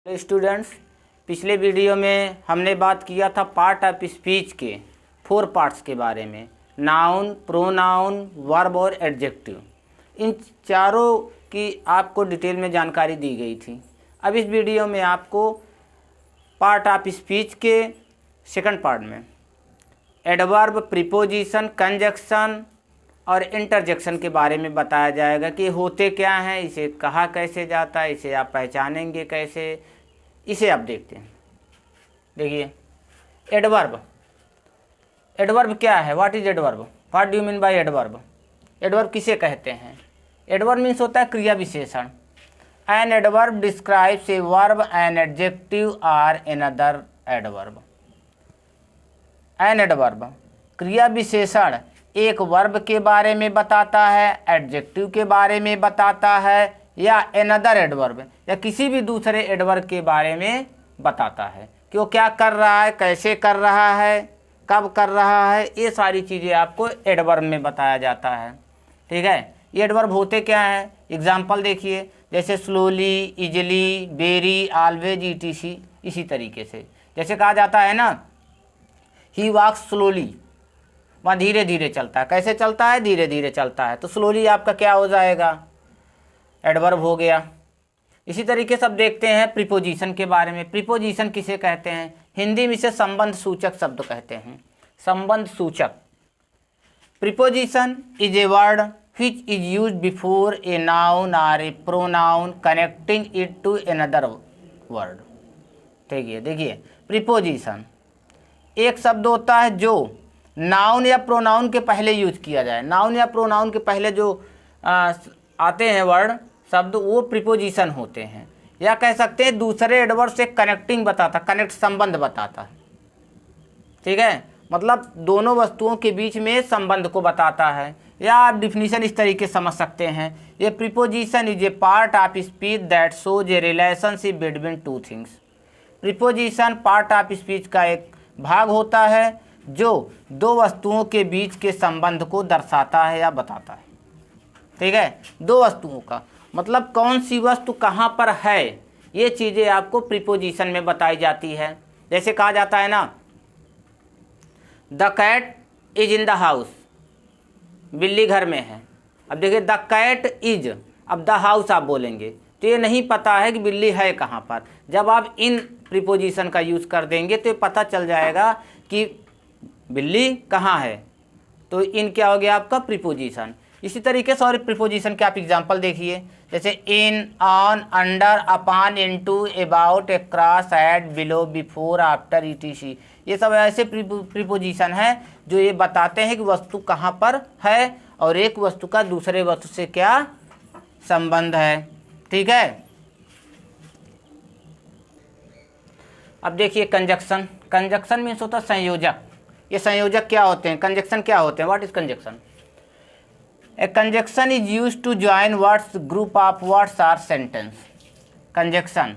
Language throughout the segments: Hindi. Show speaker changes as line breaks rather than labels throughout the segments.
हेलो स्टूडेंट्स, पिछले वीडियो में हमने बात किया था पार्ट ऑफ स्पीच के 4 पार्ट्स के बारे में, नाउन, प्रोनाउन, वर्ब और एडजेक्टिव। इन चारों की आपको डिटेल में जानकारी दी गई थी। अब इस वीडियो में आपको पार्ट ऑफ स्पीच के सेकंड पार्ट में एडवर्ब, प्रीपोजिशन, कंजक्शन और इंटरजेक्शन के बारे में बताया जाएगा कि होते क्या हैं, इसे कहा कैसे जाता है, इसे आप पहचानेंगे कैसे, इसे आप देखते हैं। देखिए एडवर्ब। एडवर्ब क्या है? What is adverb? What do you mean by adverb? Adverb किसे कहते हैं? एडवर्ब मीन्स होता है क्रिया विशेषण। An adverb describes a verb, an adjective or another adverb. An adverb क्रिया विशेषण एक वर्ब के बारे में बताता है, एडजेक्टिव के बारे में बताता है, या अनदर एडवर्ब या किसी भी दूसरे एडवर्ब के बारे में बताता है कि वो क्या कर रहा है, कैसे कर रहा है, कब कर रहा है। ये सारी चीज़ें आपको एडवर्ब में बताया जाता है। ठीक है, ये एडवर्ब होते क्या हैं? एग्जाम्पल देखिए, जैसे slowly, easily, very, always, etc. इसी तरीके से जैसे कहा जाता है ना, ही वॉक्स स्लोली, वहाँ धीरे धीरे चलता है। कैसे चलता है? धीरे धीरे चलता है। तो स्लोली आपका क्या हो जाएगा? एडवर्ब हो गया। इसी तरीके से अब देखते हैं प्रीपोजिशन के बारे में। प्रीपोजिशन किसे कहते हैं? हिंदी में इसे संबंध सूचक शब्द कहते हैं। संबंध सूचक। Preposition is a word which is used before a noun or a pronoun connecting it to another word। देखिए प्रीपोजिशन एक शब्द होता है जो नाउन या प्रोनाउन के पहले यूज किया जाए। नाउन या प्रोनाउन के पहले जो आते हैं वर्ड, शब्द, वो प्रीपोजिशन होते हैं। या कह सकते हैं दूसरे एडवर्ब से कनेक्टिंग बताता, कनेक्ट, संबंध बताता है। ठीक है, मतलब दोनों वस्तुओं के बीच में संबंध को बताता है। या आप डिफिनीशन इस तरीके समझ सकते हैं, ये preposition is a part of speech that shows A relationship between two things. Preposition part of speech का एक भाग होता है जो दो वस्तुओं के बीच के संबंध को दर्शाता है या बताता है। ठीक है, दो वस्तुओं का मतलब कौन सी वस्तु कहाँ पर है, ये चीज़ें आपको प्रीपोजिशन में बताई जाती है। जैसे कहा जाता है ना, the cat is in the house, बिल्ली घर में है। अब देखिए द कैट इज, अब द हाउस आप बोलेंगे तो ये नहीं पता है कि बिल्ली है कहाँ पर। जब आप इन प्रीपोजिशन का यूज़ कर देंगे तो ये पता चल जाएगा कि बिल्ली कहाँ है। तो इन क्या हो गया आपका? प्रीपोजिशन। इसी तरीके से और प्रीपोजिशन के आप एग्जाम्पल देखिए, जैसे in, on, under, upon, into, about, across, at, below, before, after, ETC. ये सब ऐसे प्रीपोजिशन हैं जो ये बताते हैं कि वस्तु कहाँ पर है और एक वस्तु का दूसरे वस्तु से क्या संबंध है। ठीक है, अब देखिए कंजक्शन। कंजक्शन मीन्स होता है संयोजक। ये संयोजक क्या होते हैं? कंजक्शन क्या होते हैं? What is conjunction? A conjunction is used to join words, group of words or sentence। Conjunction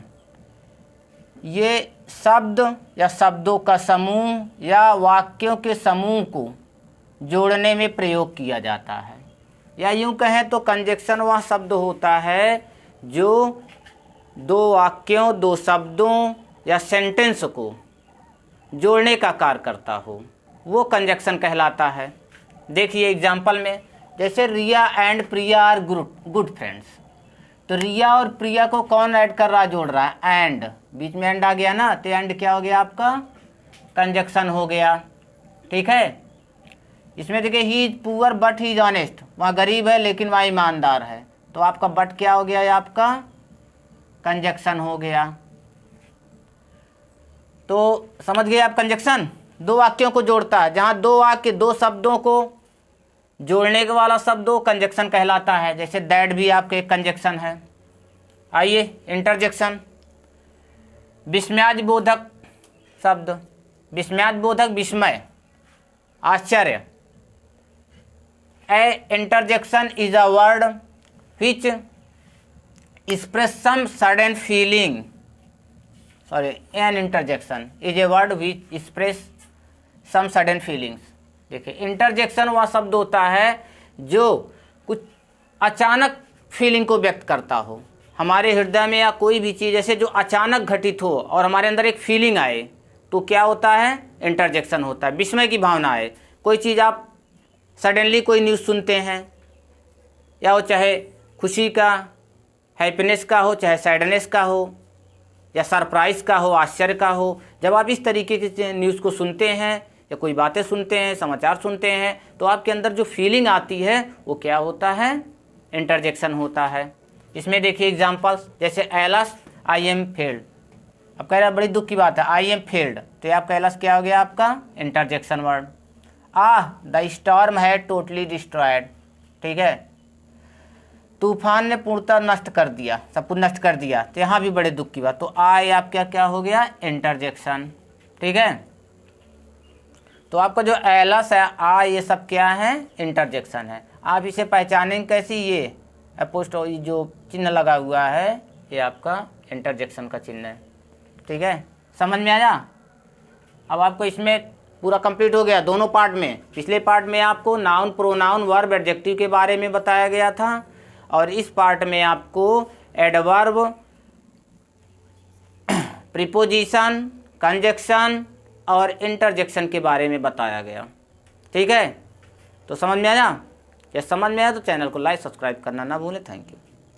ये शब्द या शब्दों का समूह या वाक्यों के समूह को जोड़ने में प्रयोग किया जाता है। या यूँ कहें तो कंजक्शन वह शब्द होता है जो दो वाक्यों, दो शब्दों या सेंटेंस को जोड़ने का कार्य करता हो, वो कंजक्शन कहलाता है। देखिए एग्जाम्पल में, जैसे Riya and Priya are good friends. तो रिया और प्रिया को कौन ऐड कर रहा है, जोड़ रहा है? एंड, बीच में एंड आ गया ना, तो एंड क्या हो गया आपका? कंजक्शन हो गया। ठीक है, इसमें देखिए he is poor but he is honest, वहाँ गरीब है लेकिन वहाँ ईमानदार है। तो आपका बट क्या हो गया? आपका कंजक्शन हो गया। तो समझ गए आप कंजक्शन? दो वाक्यों को जोड़ता है। जहाँ दो वाक्य, दो शब्दों को जोड़ने के वाला शब्द वो कंजक्शन कहलाता है। जैसे दैट भी आपके कंजक्शन है। आइए इंटरजेक्शन। विस्मयाद बोधक शब्द, विस्मयाद बोधक, विस्मय, आश्चर्य। A interjection is a word which express some sudden feeling, sorry, an interjection is a word which express some sudden feelings. देखिए इंटरजेक्शन वह शब्द होता है जो कुछ अचानक फीलिंग को व्यक्त करता हो। हमारे हृदय में या कोई भी चीज़ ऐसे जो अचानक घटित हो और हमारे अंदर एक फीलिंग आए तो क्या होता है, इंटरजेक्शन होता है। विस्मय की भावना आए, कोई चीज़ आप सडनली कोई न्यूज़ सुनते हैं, या वो चाहे खुशी का, हैप्पीनेस का हो, चाहे सैडनेस का हो, या सरप्राइज़ का हो, आश्चर्य का हो, जब आप इस तरीके की न्यूज़ को सुनते हैं या कोई बातें सुनते हैं, समाचार सुनते हैं, तो आपके अंदर जो फीलिंग आती है वो क्या होता है, इंटरजेक्शन होता है। इसमें देखिए एग्जांपल्स, जैसे एलस आई एम फेल्ड। अब कह रहा बड़ी दुख की बात है, आई एम फेल्ड, तो ये आपका एलस क्या हो गया, आपका इंटरजेक्शन वर्ड। द स्टॉर्म है टोटली डिस्ट्रॉयड, ठीक है, तूफान ने पूर्णतः नष्ट कर दिया, सब कुछ नष्ट कर दिया, तो यहाँ भी बड़े दुख की बात। तो आई आपका क्या हो गया, इंटरजेक्शन, ठीक है। तो आपका जो एलस है, आ, ये सब क्या है, इंटरजेक्शन है। आप इसे पहचानेंगे कैसी, ये अपोस्ट्रो जो चिन्ह लगा हुआ है ये आपका इंटरजेक्शन का चिन्ह है, ठीक है, समझ में आया। अब आपको इसमें पूरा कंप्लीट हो गया दोनों पार्ट में। पिछले पार्ट में आपको नाउन, प्रोनाउन, वर्ब, एडजेक्टिव के बारे में बताया गया था, और इस पार्ट में आपको एडवर्ब, प्रीपोजिशन, कंजक्शन और इंटरजेक्शन के बारे में बताया गया, ठीक है। तो समझ में आया? या समझ में आया तो चैनल को लाइक सब्सक्राइब करना ना भूलें। Thank you.